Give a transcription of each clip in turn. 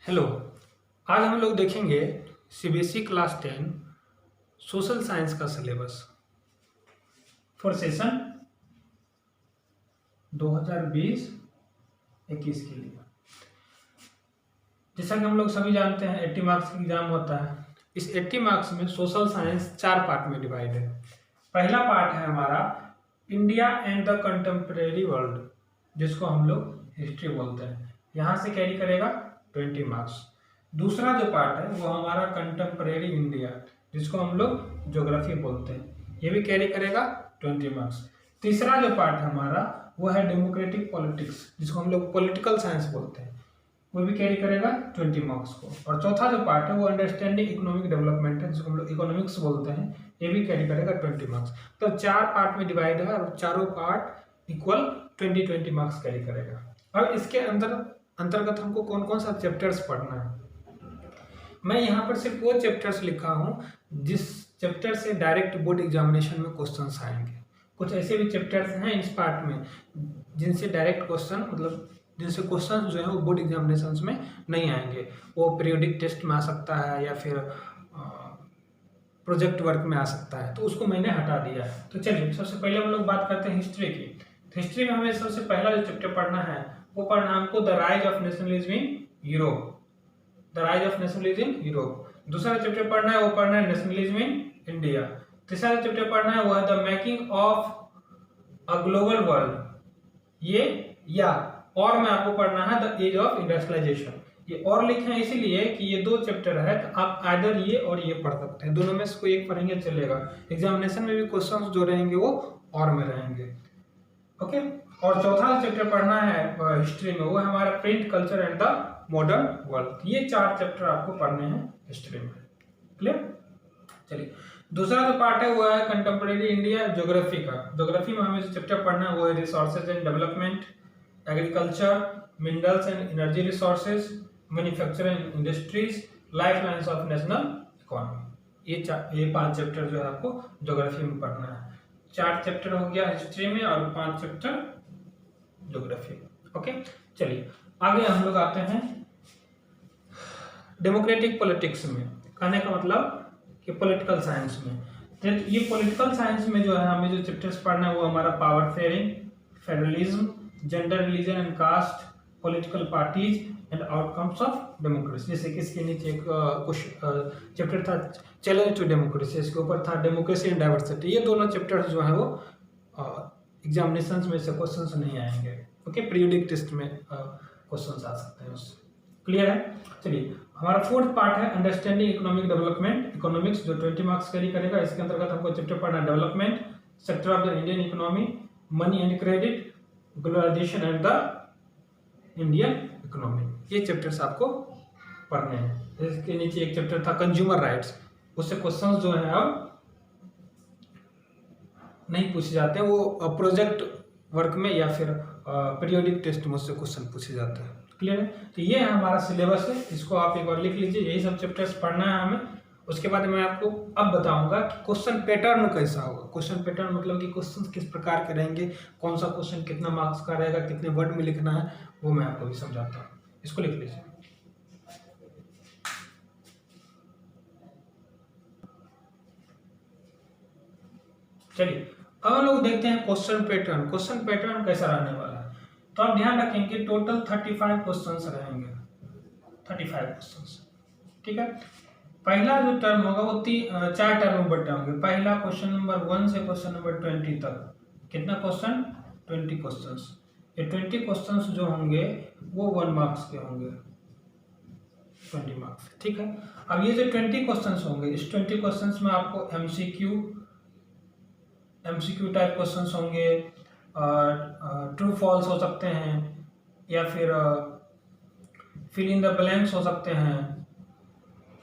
Hello. आज हम लोग देखेंगे सीबीएसई क्लास 10 सोशल साइंस का सिलेबस फॉर सेशन 2020-21 के लिए। जैसा कि हम लोग सभी जानते हैं 80 मार्क्स का एग्जाम होता है। इस 80 मार्क्स में सोशल साइंस 4 पार्ट में डिवाइड है। पहला पार्ट है हमारा India and the contemporary world, जिसको हम लोग हिस्ट्री बोलते हैं। यहाँ से कैरी करेगा 20 मार्क्स। दूसरा जो पार्ट है वो हमारा कंटेम्प्रेरी इंडिया, जिसको हम लोग ज्योग्राफी बोलते हैं, ये भी कैरी करेगा 20 मार्क्स। तीसरा जो पार्ट है हमारा वो है डेमोक्रेटिक पॉलिटिक्स, जिसको हम लोग पॉलिटिकल साइंस बोलते हैं, वो भी कैरी करेगा 20 मार्क्स को। और चौथा जो पार्ट है वो अंडरस्टैंडिंग इकोनॉमिक डेवलपमेंट है, जिसको हम लोग इकोनॉमिक्स बोलते हैं, ये भी कैरी करेगा 20 मार्क्स। तो 4 पार्ट में डिवाइड है और चारों पार्ट इक्वल 20-20 मार्क्स कैरी करेगा। अब इसके अंतर्गत हमको कौन कौन सा चैप्टर्स पढ़ना है, मैं यहाँ पर सिर्फ वो चैप्टर्स लिखा हूँ जिस चैप्टर से डायरेक्ट बोर्ड एग्जामिनेशन में क्वेश्चंस आएंगे। कुछ ऐसे भी चैप्टर्स हैं इस पार्ट में जिनसे डायरेक्ट क्वेश्चन जिनसे क्वेश्चन जो है वो बोर्ड एग्जामिनेशन में नहीं आएंगे। वो पीरियोडिक टेस्ट में आ सकता है या फिर प्रोजेक्ट वर्क में आ सकता है, तो उसको मैंने हटा दिया है। तो चलिए सबसे पहले हम लोग बात करते हैं हिस्ट्री की। हिस्ट्री में हमें सबसे पहला जो चैप्टर पढ़ना है वो पढ़ना हमको the rise of nationalism in Europe, the rise of nationalism in Europe. दूसरा चैप्टर पढ़ना है वो पढ़ना है नेशनलिज्म इन इंडिया। तीसरा चैप्टर पढ़ना है वो है the making of a global world, ये और में आपको पढ़ना है द एज ऑफ इंडस्ट्रियलाइजेशन। ये और लिखे हैं इसीलिए कि ये 2 चैप्टर है, तो आप आइदर ये और ये पढ़ सकते हैं, दोनों में से कोई एक पढ़ेंगे चलेगा। एग्जामिनेशन में भी क्वेश्चंस जो रहेंगे वो और में रहेंगे। ओके। और चौथा चैप्टर पढ़ना है हिस्ट्री में, वो है हमारा print culture and the modern world. ये 4 चैप्टर आपको पढ़ने हैं हिस्ट्री में। क्लियर? चलिए दूसरा जो पार्ट है वो है कंटेम्प्रेरी इंडिया ज्योग्राफी का। ज्योग्राफी में हमें जो चैप्टर पढ़ना है वो है resources and development, agriculture, minerals and energy resources, manufacturing and industries, life lines of national economy. ये 5 चैप्टर जो है आपको ज्योग्राफी में पढ़ना है। 4 चैप्टर हो गया हिस्ट्री में और 5 चैप्टर ज्योग्राफी। ओके। चलिए आगे हम लोग आते हैं डेमोक्रेटिक पॉलिटिक्स में। कहने का मतलब कि पॉलिटिकल साइंस में। तो ये पॉलिटिकल साइंस में जो है हमें जो चैप्टर्स पढ़ना है वो हमारा power sharing, federalism, gender, religion and caste, political parties and outcomes of democracy. जैसे कि इसके नीचे एक चैप्टर था चैलेंज टू डेमोक्रेसी, इसके ऊपर था डेमोक्रेसी एंड डाइवर्सिटी। ये दोनों चैप्टर्स जो है वो एग्जामिनेशन में से क्वेश्चंस नहीं आएंगे। ओके। पीरियोडिक टेस्ट में क्वेश्चंस आ सकते हैं उससे। क्लियर है? चलिए हमारा 4th पार्ट है अंडरस्टैंडिंग इकोनॉमिक डेवलपमेंट, इकोनॉमिक्स, जो 20 मार्क्स कैरी करेगा। इसके अंतर्गत हमको चैप्टर पढ़ना है development, sector of the Indian economy, money and credit, globalisation and the Indian economy. ये चैप्टर्स आपको पढ़ने हैं। इसके नीचे एक चैप्टर था कंज्यूमर राइट्स, उससे क्वेश्चंस जो है अब नहीं पूछे जाते हैं, वो प्रोजेक्ट वर्क में या फिर पीरियोडिक टेस्ट में उससे क्वेश्चन पूछे जाते हैं। क्लियर है? तो ये है हमारा सिलेबस है, इसको आप एक बार लिख लीजिए। यही सब चैप्टर्स पढ़ना है हमें। उसके बाद मैं आपको अब बताऊंगा कि क्वेश्चन पैटर्न कैसा होगा। क्वेश्चन पैटर्न मतलब कि क्वेश्चन किस प्रकार के रहेंगे, कौन सा क्वेश्चन कितना मार्क्स का रहेगा, कितने वर्ड में लिखना है, वो मैं आपको भी समझाता हूँ। इसको लिख लीजिए। चलिए अब हम लोग देखते हैं क्वेश्चन पैटर्न। क्वेश्चन पैटर्न कैसा रहने वाला है, तो आप ध्यान रखेंगे टोटल 35 क्वेश्चंस रहेंगे। 35 क्वेश्चंस। ठीक है। पहला जो टर्म होगा वो 4 टर्म में बटे होंगे। पहला क्वेश्चन नंबर 1 से क्वेश्चन नंबर 20 तक। कितना क्वेश्चन? 20 क्वेश्चंस। ये 20 क्वेश्चंस जो होंगे वो 1 मार्क्स के होंगे, 20 मार्क्स। ठीक है। अब ये जो 20 क्वेश्चंस होंगे, इस 20 क्वेश्चंस में आपको एमसीक्यू टाइप क्वेश्चंस होंगे, ट्रू फॉल्स हो सकते हैं, या फिर फिल इन द ब्लैंक्स हो सकते हैं,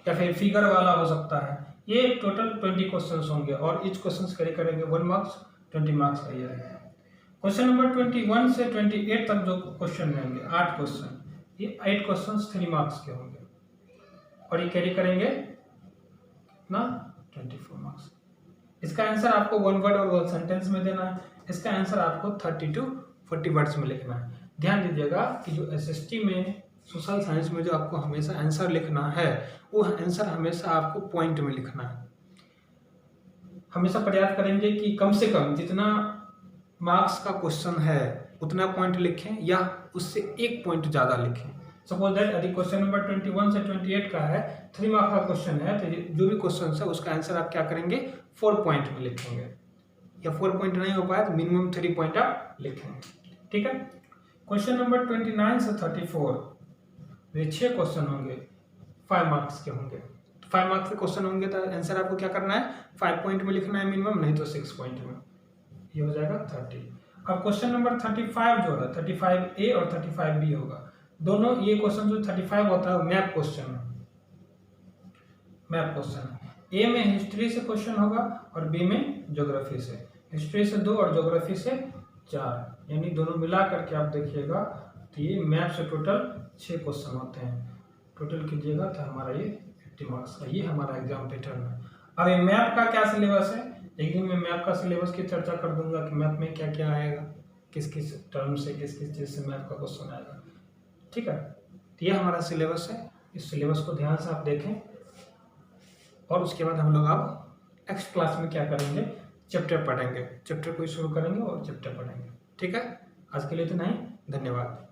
या फिर फिगर वाला हो सकता है। ये टोटल 20 क्वेश्चंस होंगे और ईच क्वेश्चंस कैरी करेंगे 1 मार्क्स, 20 मार्क्स का ये रहेगा। क्वेश्चन नंबर 21 से 28 तक जो क्वेश्चन रहेंगे, 8 क्वेश्चन, ये 8 क्वेश्चंस 3 मार्क्स के होंगे और ये कैरी करेंगे ना 24 मार्क्स। इसका आंसर आपको 1 वर्ड और 1 सेंटेंस में देना है। इसका आंसर आपको 30 to 40 वर्ड्स में लिखना है। ध्यान दीजिएगा कि जो एसएसटी में सोशल साइंस में जो आपको हमेशा आंसर लिखना है वो आंसर हमेशा आपको पॉइंट में लिखना है। हमेशा प्रयास करेंगे कि कम से कम जितना मार्क्स का क्वेश्चन है उतना पॉइंट लिखें या उससे एक पॉइंट ज़्यादा लिखें। सपोज दैट यदि क्वेश्चन नंबर 21 से 28 का है, 3 मार्क का क्वेश्चन है, तो जो भी क्वेश्चन है उसका आंसर आप क्या करेंगे 4 पॉइंट में लिखेंगे, या 4 पॉइंट नहीं हो पाए तो मिनिमम 3 पॉइंट आप लिखेंगे। ठीक है। क्वेश्चन नंबर 29 से 34 ये 6 क्वेश्चन होंगे, 5 मार्क्स के होंगे। 5 मार्क्स के क्वेश्चन होंगे तो आंसर आपको क्या करना है 5 पॉइंट में लिखना है मिनिमम, नहीं तो 6 पॉइंट में। ये हो जाएगा 30। अब क्वेश्चन नंबर 35 जो है 35A और 35B होगा। दोनों ये क्वेश्चन जो 35 होता है मैप क्वेश्चन है, मैप क्वेश्चन है। ए में हिस्ट्री से क्वेश्चन होगा और बी में ज्योग्राफी से। हिस्ट्री से 2 और ज्योग्राफी से 4, यानी दोनों मिला करके आप देखिएगा तो ये मैप से टोटल 6 क्वेश्चन होते हैं। टोटल कीजिएगा तो हमारा ये 80 मार्क्स का ये हमारा एग्जाम पैटर्न है। अब ये मैप का क्या सिलेबस है, एक दिन मैं मैप का सिलेबस की चर्चा कर दूंगा कि मैप में क्या क्या आएगा, किस किस टर्म से किस किस चीज़ से मैप का क्वेश्चन आएगा। ठीक है, तो ये हमारा सिलेबस है। इस सिलेबस को ध्यान से आप देखें और उसके बाद हम लोग अब नेक्स्ट क्लास में क्या करेंगे, चैप्टर पढ़ेंगे, चैप्टर को शुरू करेंगे और चैप्टर पढ़ेंगे। ठीक है, आज के लिए इतना ही, धन्यवाद।